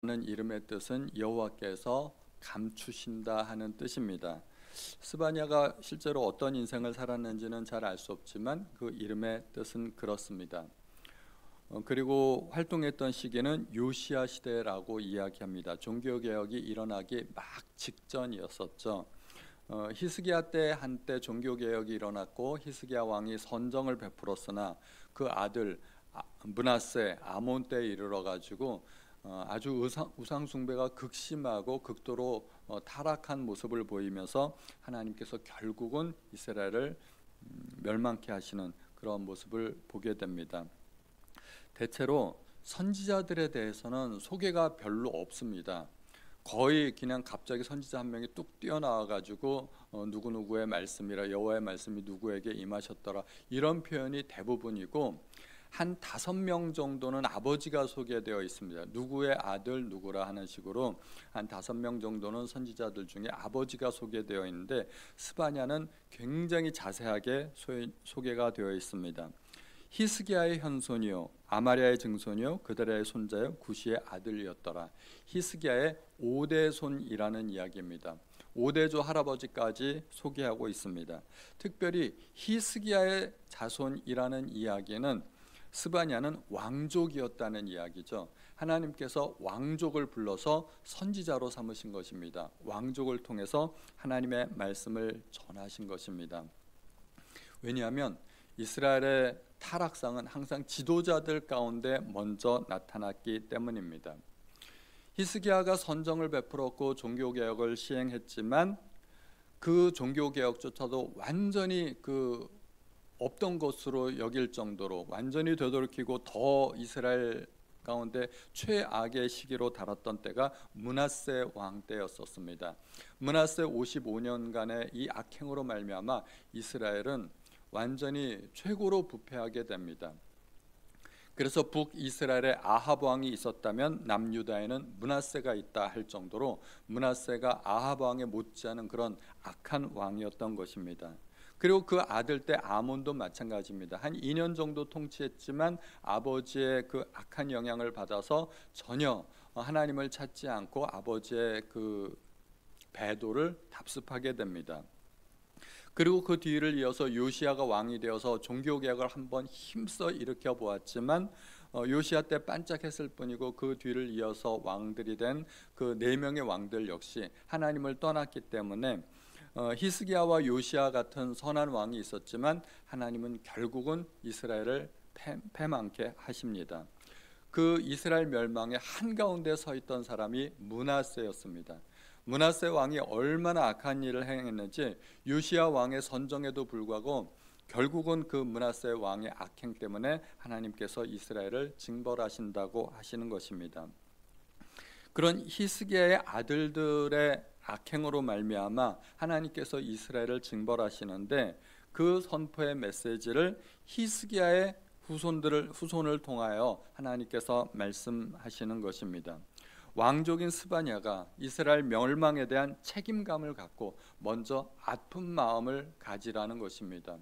는 이름의 뜻은 여호와께서 감추신다 하는 뜻입니다. 스바냐가 실제로 어떤 인생을 살았는지는 잘 알 수 없지만 그 이름의 뜻은 그렇습니다. 그리고 활동했던 시기는 요시야 시대라고 이야기합니다. 종교개혁이 일어나기 막 직전이었었죠. 히스기야 때 한때 종교개혁이 일어났고 히스기야 왕이 선정을 베풀었으나 그 아들 므낫세 아몬 때에 이르러 가지고 아주 우상 숭배가 극심하고 극도로 타락한 모습을 보이면서 하나님께서 결국은 이스라엘을 멸망케 하시는 그런 모습을 보게 됩니다. 대체로 선지자들에 대해서는 소개가 별로 없습니다. 거의 그냥 갑자기 선지자 한 명이 뚝 뛰어나와 가지고 누구누구의 말씀이라 여호와의 말씀이 누구에게 임하셨더라 이런 표현이 대부분이고 한 5명 정도는 아버지가 소개되어 있습니다. 누구의 아들 누구라 하는 식으로 한 5명 정도는 선지자들 중에 아버지가 소개되어 있는데 스바냐는 굉장히 자세하게 소개가 되어 있습니다. 히스기야의 현손이요 아마리아의 증손이요 그들의 손자요 구시의 아들이었더라. 히스기야의 5대 손이라는 이야기입니다. 5대조 할아버지까지 소개하고 있습니다. 특별히 히스기야의 자손이라는 이야기는 스바냐는 왕족이었다는 이야기죠. 하나님께서 왕족을 불러서 선지자로 삼으신 것입니다. 왕족을 통해서 하나님의 말씀을 전하신 것입니다. 왜냐하면 이스라엘의 타락상은 항상 지도자들 가운데 먼저 나타났기 때문입니다. 히스기야가 선정을 베풀었고 종교개혁을 시행했지만 그 종교개혁조차도 완전히 없던 것으로 여길 정도로 완전히 되돌이키고 더 이스라엘 가운데 최악의 시기로 달았던 때가 므낫세 왕 때였었습니다. 므낫세 55년간의 이 악행으로 말미암아 이스라엘은 완전히 최고로 부패하게 됩니다. 그래서 북이스라엘에 아합 왕이 있었다면 남유다에는 므낫세가 있다 할 정도로 므낫세가 아합 왕에 못지않은 그런 악한 왕이었던 것입니다. 그리고 그 아들 때 아몬도 마찬가지입니다. 한 2년 정도 통치했지만 아버지의 그 악한 영향을 받아서 전혀 하나님을 찾지 않고 아버지의 그 배도를 답습하게 됩니다. 그리고 그 뒤를 이어서 요시야가 왕이 되어서 종교개혁을 한번 힘써 일으켜 보았지만 요시야 때 반짝했을 뿐이고 그 뒤를 이어서 왕들이 된 그 4명의 왕들 역시 하나님을 떠났기 때문에 히스기야와 요시야 같은 선한 왕이 있었지만 하나님은 결국은 이스라엘을 패망케 하십니다. 그 이스라엘 멸망의 한가운데 서 있던 사람이 므낫세였습니다. 므낫세 왕이 얼마나 악한 일을 행했는지 요시야 왕의 선정에도 불구하고 결국은 그 므낫세 왕의 악행 때문에 하나님께서 이스라엘을 징벌하신다고 하시는 것입니다. 그런 히스기야의 아들들의 악행으로 말미암아 하나님께서 이스라엘을 징벌하시는데 그 선포의 메시지를 히스기야의 후손을 통하여 하나님께서 말씀하시는 것입니다. 왕족인 스바냐가 이스라엘 멸망에 대한 책임감을 갖고 먼저 아픈 마음을 가지라는 것입니다.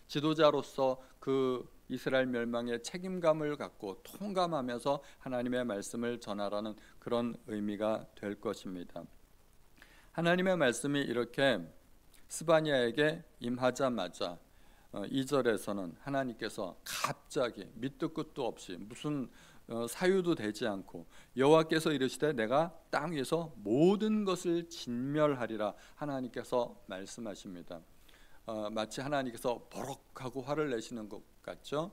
지도자로서 그 이스라엘 멸망의 책임감을 갖고 통감하면서 하나님의 말씀을 전하라는 그런 의미가 될 것입니다. 하나님의 말씀이 이렇게 스바냐에게 임하자마자 2절에서는 하나님께서 갑자기 밑도 끝도 없이 무슨 사유도 되지 않고 여호와께서 이르시되 내가 땅 위에서 모든 것을 진멸하리라 하나님께서 말씀하십니다. 마치 하나님께서 버럭하고 화를 내시는 것 같죠.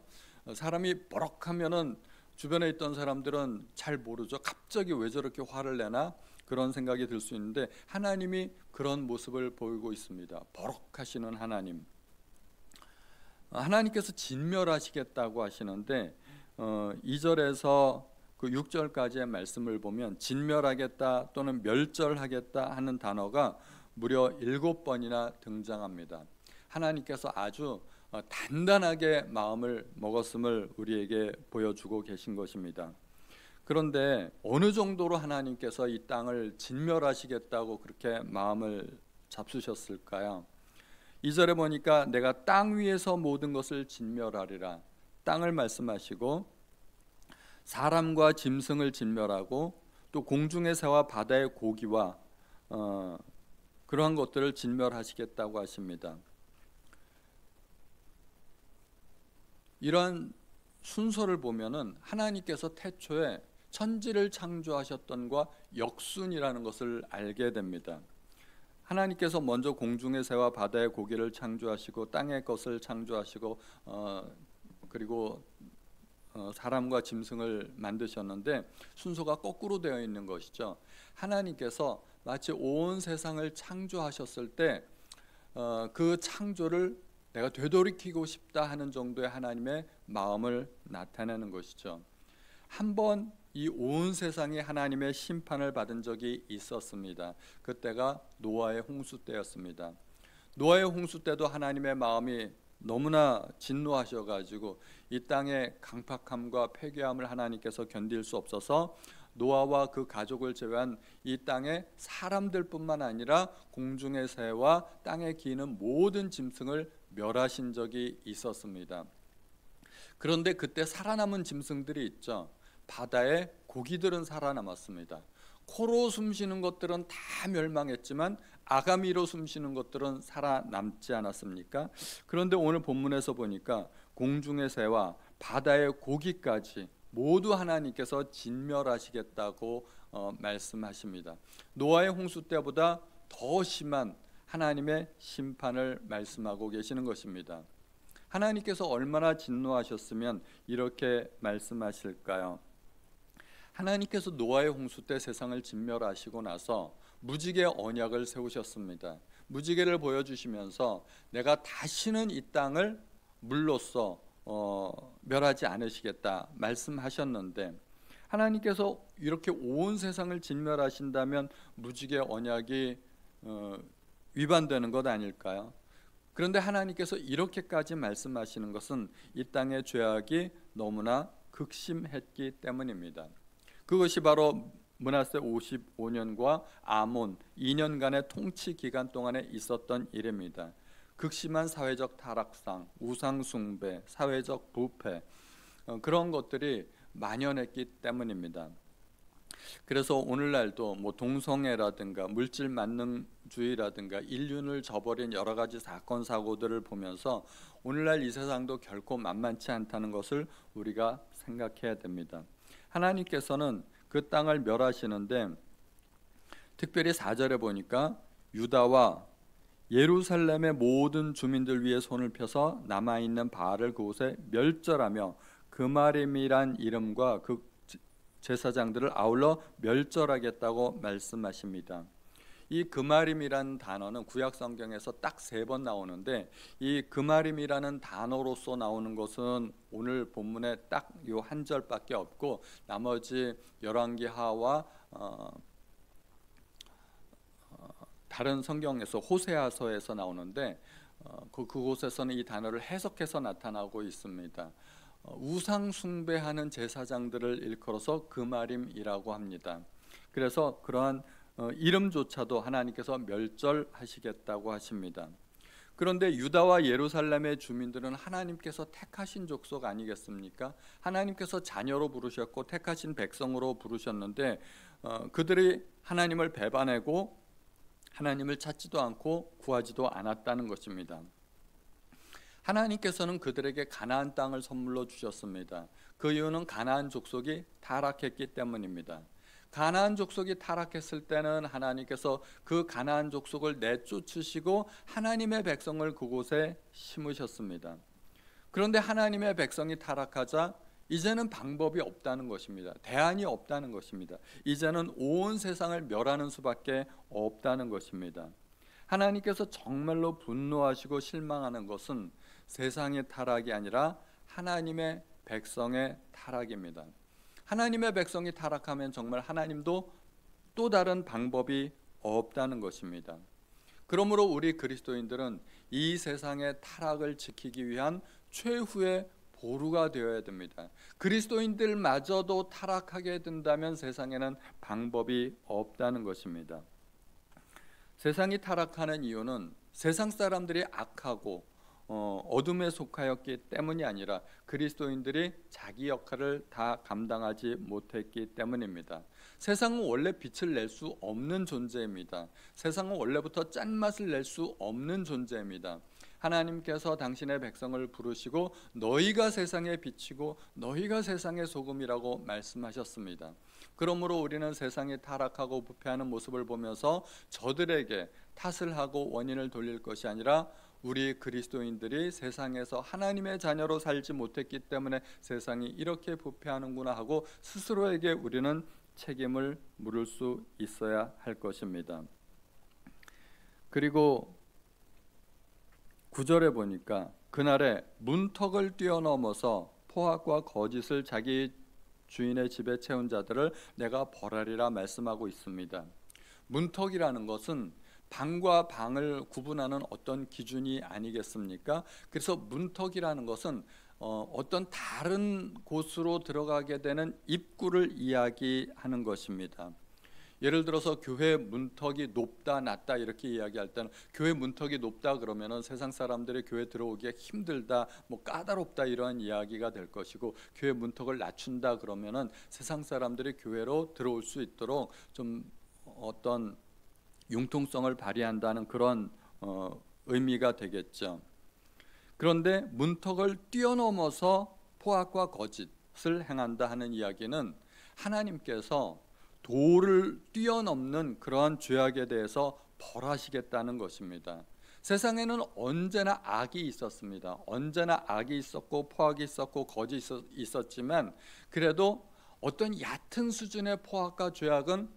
사람이 버럭하면은 주변에 있던 사람들은 잘 모르죠. 갑자기 왜 저렇게 화를 내나 그런 생각이 들 수 있는데 하나님이 그런 모습을 보이고 있습니다. 버럭하시는 하나님. 하나님께서 진멸하시겠다고 하시는데 2절에서 그 6절까지의 말씀을 보면 진멸하겠다 또는 멸절하겠다 하는 단어가 무려 7번이나 등장합니다. 하나님께서 아주 단단하게 마음을 먹었음을 우리에게 보여주고 계신 것입니다. 그런데 어느 정도로 하나님께서 이 땅을 진멸하시겠다고 그렇게 마음을 잡수셨을까요? 2절에 보니까 내가 땅 위에서 모든 것을 진멸하리라 땅을 말씀하시고 사람과 짐승을 진멸하고 또 공중의 새와 바다의 고기와 그러한 것들을 진멸하시겠다고 하십니다. 이러한 순서를 보면은 하나님께서 태초에 천지를 창조하셨던과 역순이라는 것을 알게 됩니다. 하나님께서 먼저 공중의 새와 바다의 고기를 창조하시고 땅의 것을 창조하시고 그리고 사람과 짐승을 만드셨는데 순서가 거꾸로 되어 있는 것이죠. 하나님께서 마치 온 세상을 창조하셨을 때 그 창조를 내가 되돌이키고 싶다 하는 정도의 하나님의 마음을 나타내는 것이죠. 한번 이 온 세상이 하나님의 심판을 받은 적이 있었습니다. 그때가 노아의 홍수 때였습니다. 노아의 홍수 때도 하나님의 마음이 너무나 진노하셔가지고 이 땅의 강팍함과 폐괴함을 하나님께서 견딜 수 없어서 노아와 그 가족을 제외한 이 땅의 사람들뿐만 아니라 공중의 새와 땅에 기는 모든 짐승을 멸하신 적이 있었습니다. 그런데 그때 살아남은 짐승들이 있죠. 바다의 고기들은 살아남았습니다. 코로 숨쉬는 것들은 다 멸망했지만 아가미로 숨쉬는 것들은 살아남지 않았습니까? 그런데 오늘 본문에서 보니까 공중의 새와 바다의 고기까지 모두 하나님께서 진멸하시겠다고 말씀하십니다. 노아의 홍수 때보다 더 심한 하나님의 심판을 말씀하고 계시는 것입니다. 하나님께서 얼마나 진노하셨으면 이렇게 말씀하실까요? 하나님께서 노아의 홍수 때 세상을 진멸하시고 나서 무지개 언약을 세우셨습니다. 무지개를 보여주시면서 내가 다시는 이 땅을 물로써 멸하지 않으시겠다 말씀하셨는데, 하나님께서 이렇게 온 세상을 진멸하신다면 무지개 언약이 위반되는 것 아닐까요? 그런데 하나님께서 이렇게까지 말씀하시는 것은 이 땅의 죄악이 너무나 극심했기 때문입니다. 그것이 바로 므낫세 55년과 아몬 2년간의 통치 기간 동안에 있었던 일입니다. 극심한 사회적 타락상, 우상 숭배, 사회적 부패, 그런 것들이 만연했기 때문입니다. 그래서 오늘날도 동성애라든가 물질 만능주의라든가 인륜을 저버린 여러 가지 사건 사고들을 보면서 오늘날 이 세상도 결코 만만치 않다는 것을 우리가 생각해야 됩니다. 하나님께서는 그 땅을 멸하시는데 특별히 4절에 보니까 유다와 예루살렘의 모든 주민들 위에 손을 펴서 남아있는 바알을 그곳에 멸절하며 그마림이란 이름과 그 제사장들을 아울러 멸절하겠다고 말씀하십니다. 이 그마림이라는 단어는 구약 성경에서 딱 3번 나오는데, 이 그마림이라는 단어로서 나오는 것은 오늘 본문에 딱 요 한 절밖에 없고 나머지 열왕기하와 다른 성경에서 호세아서에서 나오는데 그곳에서는 이 단어를 해석해서 나타나고 있습니다. 우상 숭배하는 제사장들을 일컬어서 그마림이라고 합니다. 그래서 그러한 이름조차도 하나님께서 멸절하시겠다고 하십니다. 그런데 유다와 예루살렘의 주민들은 하나님께서 택하신 족속 아니겠습니까? 하나님께서 자녀로 부르셨고 택하신 백성으로 부르셨는데 그들이 하나님을 배반하고 하나님을 찾지도 않고 구하지도 않았다는 것입니다. 하나님께서는 그들에게 가나안 땅을 선물로 주셨습니다. 그 이유는 가나안 족속이 타락했기 때문입니다. 가나안 족속이 타락했을 때는 하나님께서 그 가나안 족속을 내쫓으시고 하나님의 백성을 그곳에 심으셨습니다. 그런데 하나님의 백성이 타락하자 이제는 방법이 없다는 것입니다. 대안이 없다는 것입니다. 이제는 온 세상을 멸하는 수밖에 없다는 것입니다. 하나님께서 정말로 분노하시고 실망하는 것은 세상의 타락이 아니라 하나님의 백성의 타락입니다. 하나님의 백성이 타락하면 정말 하나님도 또 다른 방법이 없다는 것입니다. 그러므로 우리 그리스도인들은 이 세상의 타락을 지키기 위한 최후의 보루가 되어야 됩니다. 그리스도인들마저도 타락하게 된다면 세상에는 방법이 없다는 것입니다. 세상이 타락하는 이유는 세상 사람들이 악하고 어둠에 속하였기 때문이 아니라 그리스도인들이 자기 역할을 다 감당하지 못했기 때문입니다. 세상은 원래 빛을 낼 수 없는 존재입니다. 세상은 원래부터 짠맛을 낼 수 없는 존재입니다. 하나님께서 당신의 백성을 부르시고 너희가 세상의 빛이고 너희가 세상의 소금이라고 말씀하셨습니다. 그러므로 우리는 세상이 타락하고 부패하는 모습을 보면서 저들에게 탓을 하고 원인을 돌릴 것이 아니라 우리 그리스도인들이 세상에서 하나님의 자녀로 살지 못했기 때문에 세상이 이렇게 부패하는구나 하고 스스로에게 우리는 책임을 물을 수 있어야 할 것입니다. 그리고 9절에 보니까 그날에 문턱을 뛰어넘어서 포악과 거짓을 자기 주인의 집에 채운 자들을 내가 벌하리라 말씀하고 있습니다. 문턱이라는 것은 방과 방을 구분하는 어떤 기준이 아니겠습니까? 그래서 문턱이라는 것은 어떤 다른 곳으로 들어가게 되는 입구를 이야기하는 것입니다. 예를 들어서 교회 문턱이 높다 낮다 이렇게 이야기할 때는 교회 문턱이 높다 그러면은 세상 사람들이 교회 들어오기가 힘들다 뭐 까다롭다 이런 이야기가 될 것이고, 교회 문턱을 낮춘다 그러면은 세상 사람들이 교회로 들어올 수 있도록 좀 어떤 융통성을 발휘한다는 그런 의미가 되겠죠. 그런데 문턱을 뛰어넘어서 포악과 거짓을 행한다 하는 이야기는 하나님께서 도를 뛰어넘는 그러한 죄악에 대해서 벌하시겠다는 것입니다. 세상에는 언제나 악이 있었습니다. 언제나 악이 있었고 포악이 있었고 거짓이 있었지만 그래도 어떤 얕은 수준의 포악과 죄악은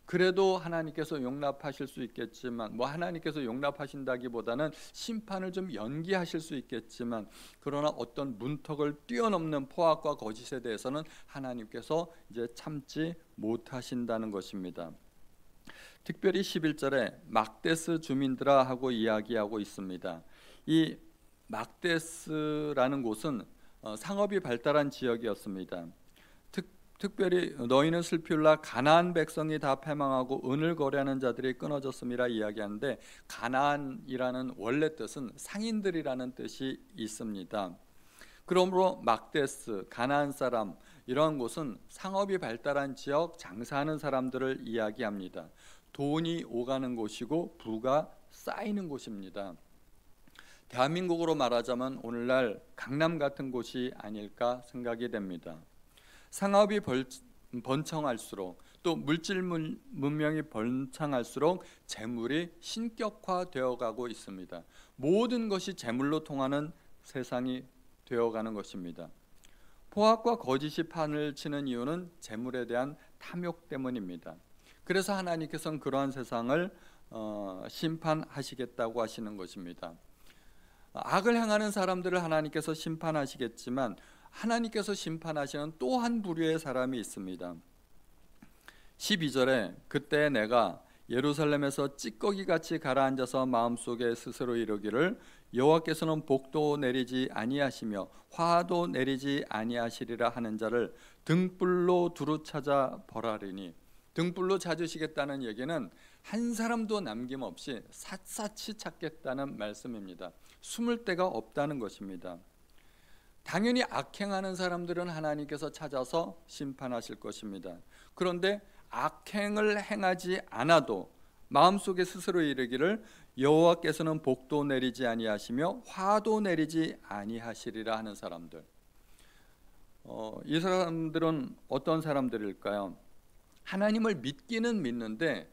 그래도 하나님께서 용납하실 수 있겠지만, 하나님께서 용납하신다기보다는 심판을 좀 연기하실 수 있겠지만, 그러나 어떤 문턱을 뛰어넘는 포악과 거짓에 대해서는 하나님께서 이제 참지 못하신다는 것입니다. 특별히 11절에 막데스 주민들아 하고 이야기하고 있습니다. 이 막데스라는 곳은 상업이 발달한 지역이었습니다. 특별히 너희는 슬피 울라 가나안 백성이 다 패망하고 은을 거래하는 자들이 끊어졌음이라 이야기하는데, 가나안이라는 원래 뜻은 상인들이라는 뜻이 있습니다. 그러므로 막데스, 가나안 사람 이러한 곳은 상업이 발달한 지역, 장사하는 사람들을 이야기합니다. 돈이 오가는 곳이고 부가 쌓이는 곳입니다. 대한민국으로 말하자면 오늘날 강남 같은 곳이 아닐까 생각이 됩니다. 상업이 번창할수록 또 물질 문명이 번창할수록 재물이 신격화되어 가고 있습니다. 모든 것이 재물로 통하는 세상이 되어가는 것입니다. 포악과 거짓이 판을 치는 이유는 재물에 대한 탐욕 때문입니다. 그래서 하나님께서는 그러한 세상을 심판하시겠다고 하시는 것입니다. 악을 행하는 사람들을 하나님께서 심판하시겠지만 하나님께서 심판하시는 또 한 부류의 사람이 있습니다. 12절에 그때 내가 예루살렘에서 찌꺼기같이 가라앉아서 마음속에 스스로 이르기를 여호와께서는 복도 내리지 아니하시며 화도 내리지 아니하시리라 하는 자를 등불로 두루 찾아 벌하리니, 등불로 찾으시겠다는 얘기는 한 사람도 남김없이 샅샅이 찾겠다는 말씀입니다. 숨을 데가 없다는 것입니다. 당연히 악행하는 사람들은 하나님께서 찾아서 심판하실 것입니다. 그런데 악행을 행하지 않아도 마음속에 스스로 이르기를 여호와께서는 복도 내리지 아니하시며 화도 내리지 아니하시리라 하는 사람들, 이 사람들은 어떤 사람들일까요? 하나님을 믿기는 믿는데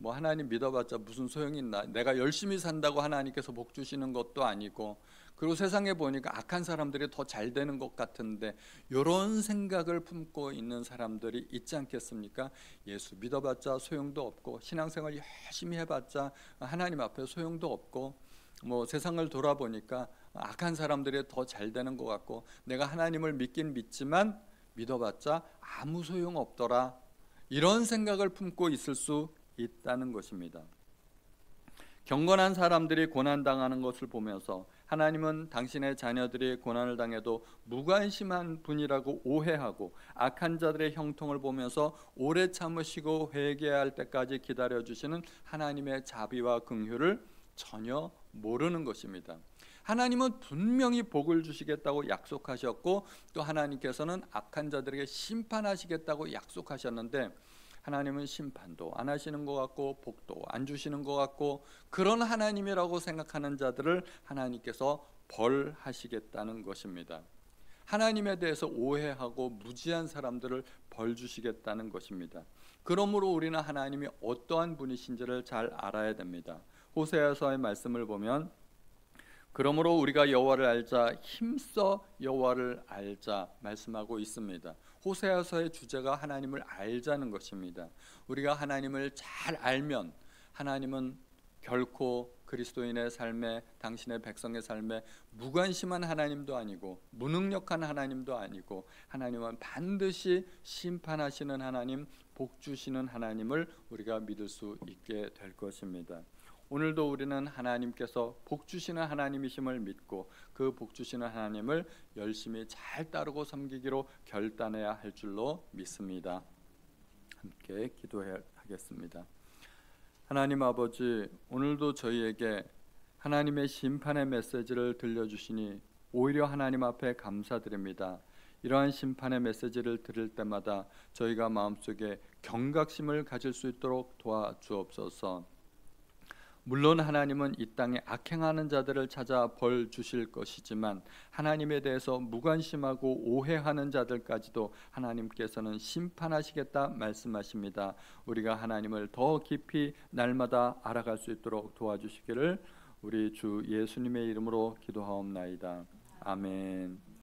하나님 믿어봤자 무슨 소용이 있나, 내가 열심히 산다고 하나님께서 복 주시는 것도 아니고, 그리고 세상에 보니까 악한 사람들이 더 잘 되는 것 같은데, 이런 생각을 품고 있는 사람들이 있지 않겠습니까? 예수 믿어봤자 소용도 없고, 신앙생활 열심히 해봤자 하나님 앞에 소용도 없고, 세상을 돌아보니까 악한 사람들이 더 잘 되는 것 같고, 내가 하나님을 믿긴 믿지만 믿어봤자 아무 소용 없더라, 이런 생각을 품고 있을 수 있다는 것입니다. 경건한 사람들이 고난당하는 것을 보면서 하나님은 당신의 자녀들이 고난을 당해도 무관심한 분이라고 오해하고, 악한 자들의 형통을 보면서 오래 참으시고 회개할 때까지 기다려주시는 하나님의 자비와 긍휼을 전혀 모르는 것입니다. 하나님은 분명히 복을 주시겠다고 약속하셨고 또 하나님께서는 악한 자들에게 심판하시겠다고 약속하셨는데 하나님은 심판도 안 하시는 것 같고 복도 안 주시는 것 같고 그런 하나님이라고 생각하는 자들을 하나님께서 벌하시겠다는 것입니다. 하나님에 대해서 오해하고 무지한 사람들을 벌 주시겠다는 것입니다. 그러므로 우리는 하나님이 어떠한 분이신지를 잘 알아야 됩니다. 호세아서의 말씀을 보면 그러므로 우리가 여호와를 알자, 힘써 여호와를 알자 말씀하고 있습니다. 호세아서의 주제가 하나님을 알자는 것입니다. 우리가 하나님을 잘 알면 하나님은 결코 그리스도인의 삶에, 당신의 백성의 삶에 무관심한 하나님도 아니고 무능력한 하나님도 아니고 하나님은 반드시 심판하시는 하나님, 복 주시는 하나님을 우리가 믿을 수 있게 될 것입니다. 오늘도 우리는 하나님께서 복 주시는 하나님이심을 믿고 그 복 주시는 하나님을 열심히 잘 따르고 섬기기로 결단해야 할 줄로 믿습니다. 함께 기도하겠습니다. 하나님 아버지, 오늘도 저희에게 하나님의 심판의 메시지를 들려주시니 오히려 하나님 앞에 감사드립니다. 이러한 심판의 메시지를 들을 때마다 저희가 마음속에 경각심을 가질 수 있도록 도와주옵소서. 물론 하나님은 이 땅에 악행하는 자들을 찾아 벌 주실 것이지만 하나님에 대해서 무관심하고 오해하는 자들까지도 하나님께서는 심판하시겠다 말씀하십니다. 우리가 하나님을 더 깊이 날마다 알아갈 수 있도록 도와주시기를 우리 주 예수님의 이름으로 기도하옵나이다. 아멘.